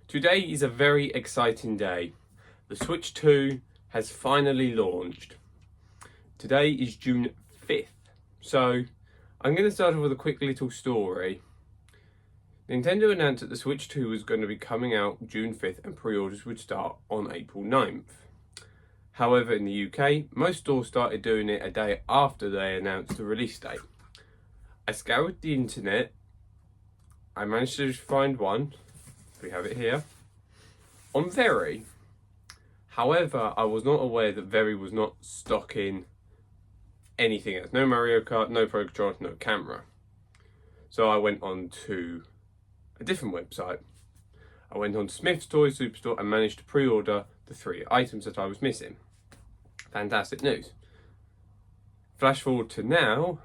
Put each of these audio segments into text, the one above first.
Today is a very exciting day. The Switch 2 has finally launched. Today is June 5th. So I'm going to start off with a quick little story. Nintendo announced that the Switch 2 was going to be coming out June 5th and pre-orders would start on April 9th. However, in the UK, most stores started doing it a day after they announced the release date. I scoured the internet. I managed to find one. We have it here. On Very. However, I was not aware that Very was not stocking anything else. No Mario Kart, no Pro Controller, no camera. So I went on to a different website. I went on Smith's Toy Superstore and managed to pre-order the 3 items that I was missing. Fantastic news. Flash forward to now.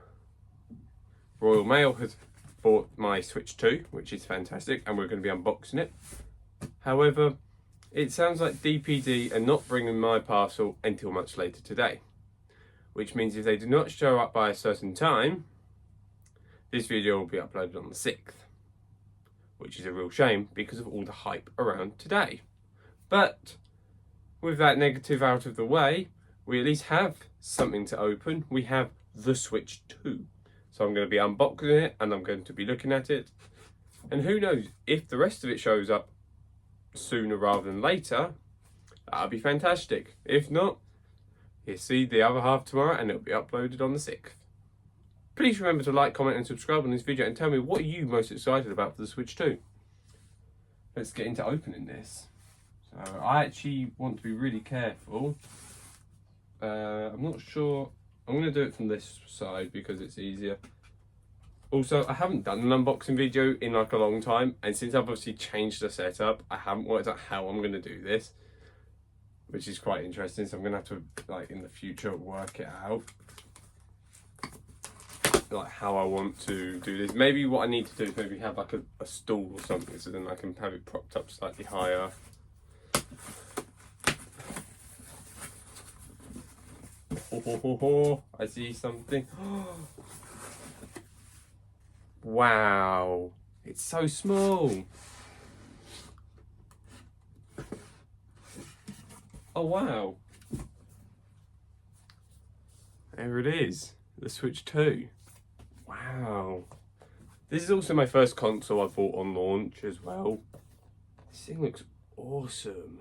Royal Mail has bought my Switch 2, which is fantastic, and we're going to be unboxing it. However, it sounds like DPD are not bringing my parcel until much later today, which means if they do not show up by a certain time, this video will be uploaded on the 6th, which is a real shame because of all the hype around today. But with that negative out of the way, we at least have something to open. We have the Switch 2. So I'm going to be unboxing it and I'm going to be looking at it. And who knows, if the rest of it shows up sooner rather than later, that'll be fantastic. If not, you'll see the other half tomorrow and it'll be uploaded on the 6th. Please remember to like, comment and subscribe on this video and tell me what are you most excited about for the Switch 2. Let's get into opening this. So I actually want to be really careful. I'm not sure. I'm going to do it from this side because it's easier. Also, I haven't done an unboxing video in like a long time, and since I've obviously changed the setup, I haven't worked out how I'm going to do this, which is quite interesting. So I'm going to have to, like, in the future, work it out, like how I want to do this. Maybe what I need to do is maybe have like a stool or something, so then I can have it propped up slightly higher. I see something. Wow, it's so small. Oh wow, there it is, the Switch 2. Wow, this is also my first console I bought on launch as well. This thing looks awesome.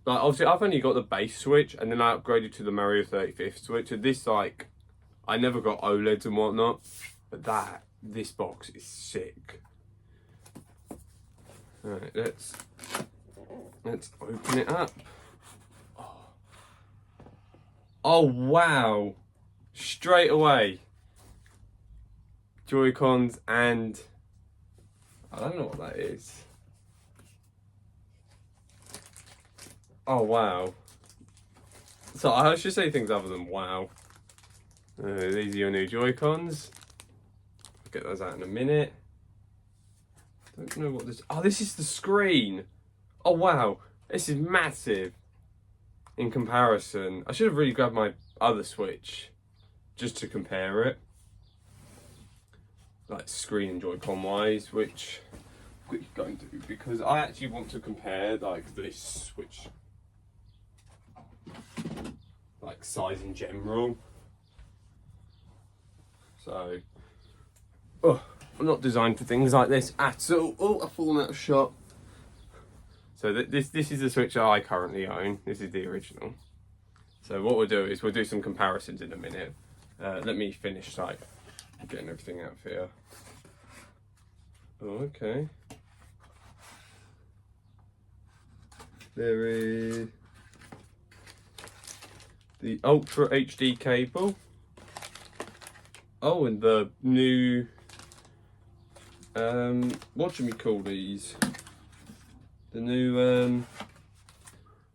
Like, obviously, I've only got the base Switch, and then I upgraded to the Mario 35th Switch. So this, like, I never got OLEDs and whatnot, but this box is sick. Alright, let's open it up. Oh wow! Straight away, Joy-Cons and I don't know what that is. Oh wow. So I should say things other than wow. These are your new Joy-Cons. I'll get those out in a minute. Don't know what this... Oh, this is the screen. Oh wow. This is massive in comparison. I should have really grabbed my other Switch just to compare it. Like screen and Joy-Con wise, which we're going to do because I actually want to compare like this Switch, like size in general. So, I'm not designed for things like this at all. Oh, I've fallen out of shot. So this is the Switch that I currently own. This is the original. So what we'll do is we'll do some comparisons in a minute. Let me finish like getting everything out here. Oh, okay. There is the Ultra HD cable. Oh, and the new, what do we call these? The new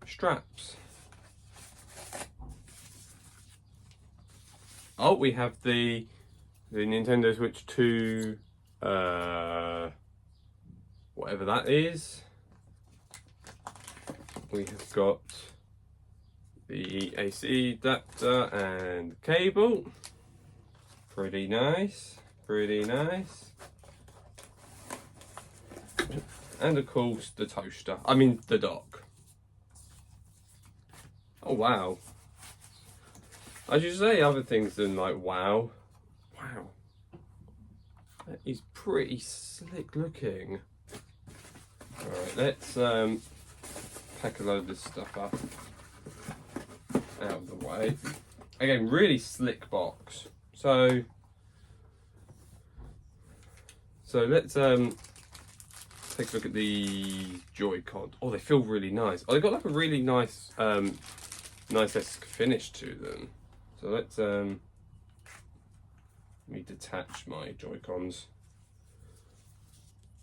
straps. Oh, we have the Nintendo Switch 2, whatever that is. We have got the AC adapter and cable. Pretty nice, pretty nice. And of course the toaster, I mean the dock. Oh wow. I should say other things than like wow. Wow. That is pretty slick looking. Alright, let's pack a load of this stuff up out of the way. Again, really slick box. So let's take a look at the Joy-Con. Oh, they feel really nice. Oh, they've got like a really nice nice-esque finish to them. So let's let me detach my Joy-Cons.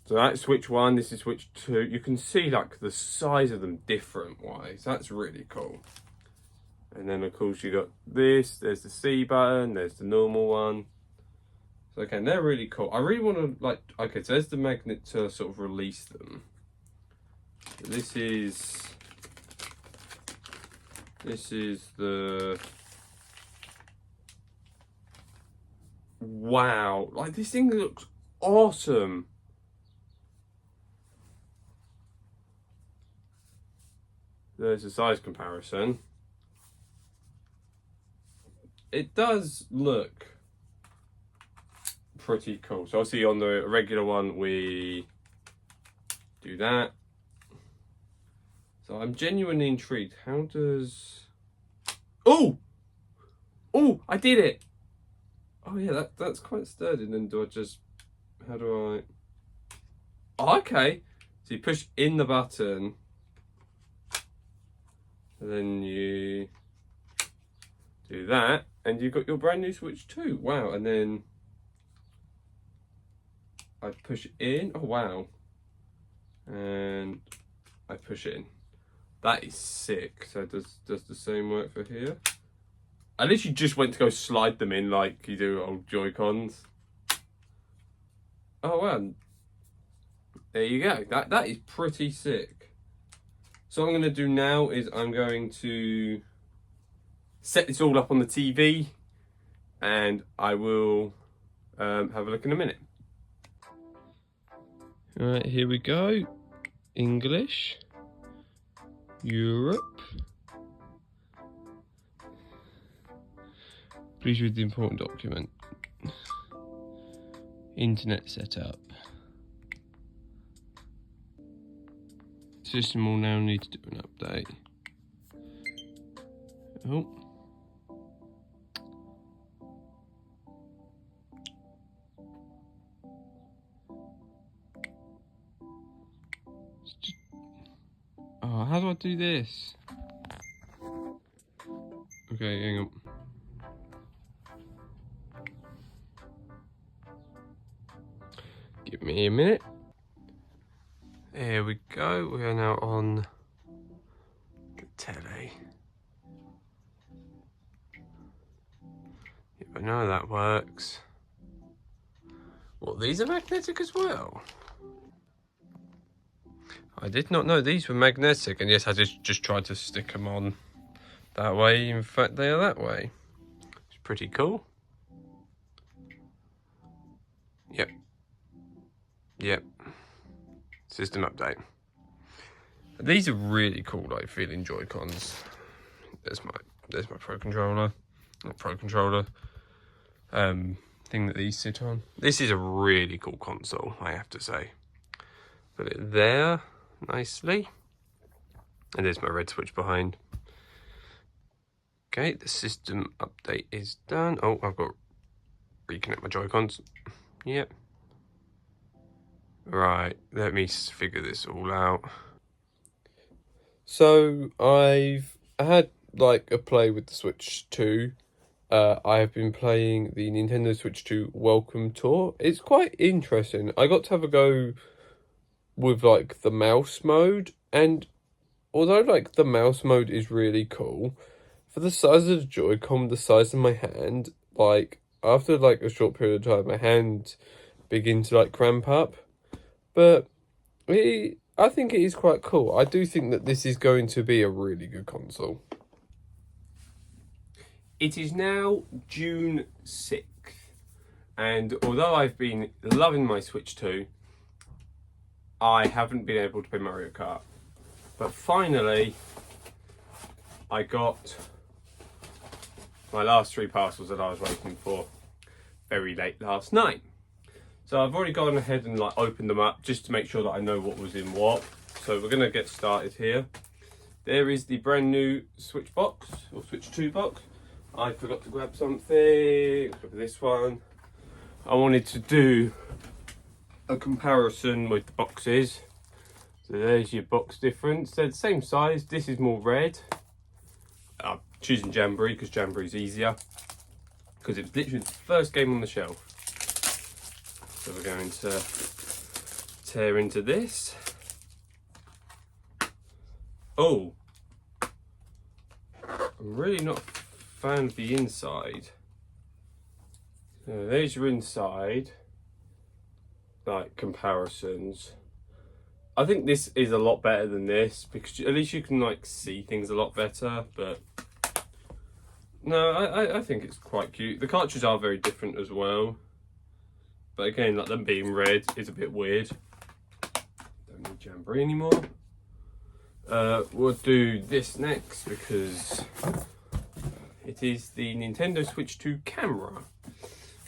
So that's Switch 1, this is Switch 2. You can see like the size of them different wise. That's really cool. And then of course you got this, there's the C button, there's the normal one. So okay, they're really cool. I really want to like, okay, so there's the magnet to sort of release them. This is the, wow, like this thing looks awesome. There's a size comparison. It does look pretty cool. So obviously on the regular one we do that. So I'm genuinely intrigued. How does... Oh! Oh, I did it! Oh yeah, that's quite sturdy. And then do I just... How do I... Oh, okay. So you push in the button. And then you do that. And you've got your brand new Switch 2. Wow. And then I push it in. Oh, wow. And I push it in. That is sick. So does the same work for here? I literally just went to go slide them in like you do old Joy-Cons. Oh wow. There you go. That is pretty sick. So what I'm going to do now is I'm going to set this all up on the TV and I will have a look in a minute. Alright, here we go. English. Europe. Please read the important document. Internet setup. System will now need to do an update. Oh. Oh, how do I do this? Okay, hang on. Give me a minute. There we go. We are now on the telly. Yep, I know that works. Well, these are magnetic as well. I did not know these were magnetic, and yes, I just tried to stick them on that way. In fact, they are that way. It's pretty cool. Yep. Yep. System update. These are really cool, like feeling Joy-Cons. There's my Pro Controller. Not Pro Controller. Thing that these sit on. This is a really cool console, I have to say. Put it there nicely. And there's my red switch behind. Okay, the system update is done. Oh, I've got to reconnect my Joy-Cons. Yep. Right, let me figure this all out. So I've had like a play with the Switch 2. I have been playing the Nintendo Switch 2 Welcome Tour. It's quite interesting. I got to have a go with like the mouse mode, and although like the mouse mode is really cool, for the size of the Joy-Con, the size of my hand, like after like a short period of time, my hand begins to like cramp up. But I think it is quite cool. I do think that this is going to be a really good console. It is now June 6th, and although I've been loving my Switch 2, I haven't been able to play Mario Kart. But finally, I got my last 3 parcels that I was waiting for very late last night. So I've already gone ahead and like opened them up just to make sure that I know what was in what. So we're gonna get started here. There is the brand new Switch box, or Switch 2 box. I forgot to grab something. Look at this one. I wanted to do a comparison with the boxes. So there's your box difference. They're the same size. This is more red. I'm choosing Jamboree because Jamboree is easier. Because it's literally the first game on the shelf. So we're going to tear into this. Oh, I'm really not a fan of the inside. So there's your inside, like comparisons. I think this is a lot better than this because at least you can like see things a lot better. But no, I think it's quite cute. The cartridges are very different as well. But again, like them being red is a bit weird. Don't need Jamboree anymore. We'll do this next because it is the Nintendo Switch 2 camera,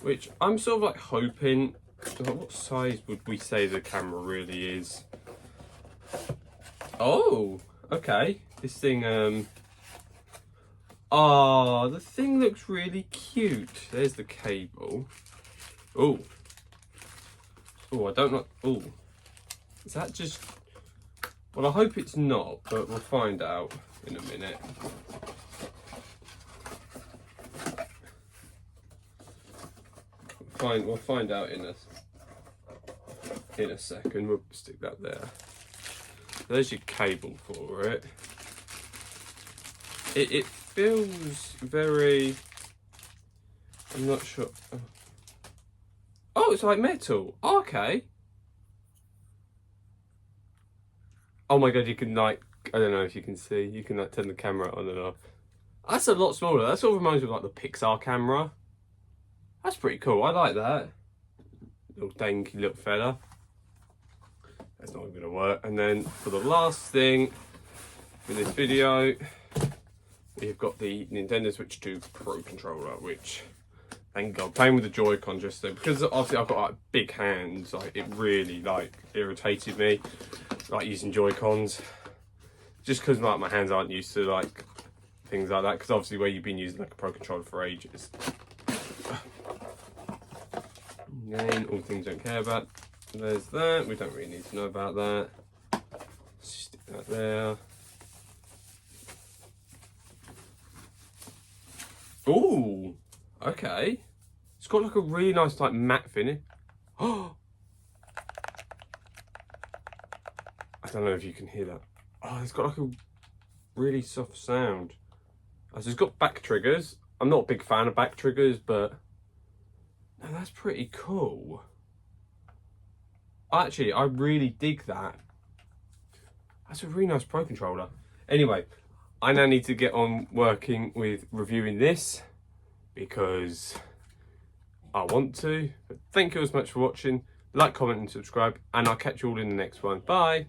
which I'm sort of like hoping, what size would we say the camera really is? Oh, okay. This thing, oh, the thing looks really cute. There's the cable. Oh. Oh, I don't know. Oh, is that just... Well, I hope it's not, but we'll find out in a minute. We'll find out in a second. We'll stick that there. There's your cable for it. It feels very... I'm not sure. Oh, it's like metal. Oh, okay. Oh my god, you can like, I don't know if you can see, you can like turn the camera on and off. That's a lot smaller. That sort of reminds me of like the Pixar camera. That's pretty cool. I like that. Little dainty little fella. That's not going to work. And then for the last thing for this video, we've got the Nintendo Switch 2 Pro controller, which, thank God, playing with the Joy-Con just then, because obviously I've got like big hands, like it really like irritated me, like using Joy-Cons, just because like my hands aren't used to like things like that, because obviously where you've been using like a Pro controller for ages. Again, all things I don't care about. There's that, we don't really need to know about that. Stick that there. Ooh, okay. It's got like a really nice like matte finish. Oh, I don't know if you can hear that. Oh, it's got like a really soft sound. So it's got back triggers. I'm not a big fan of back triggers, but no, that's pretty cool. Actually, I really dig that. That's a really nice Pro controller. Anyway, I now need to get on working with reviewing this because I want to. But thank you as much for watching. Like, comment and subscribe, and I'll catch you all in the next one. Bye.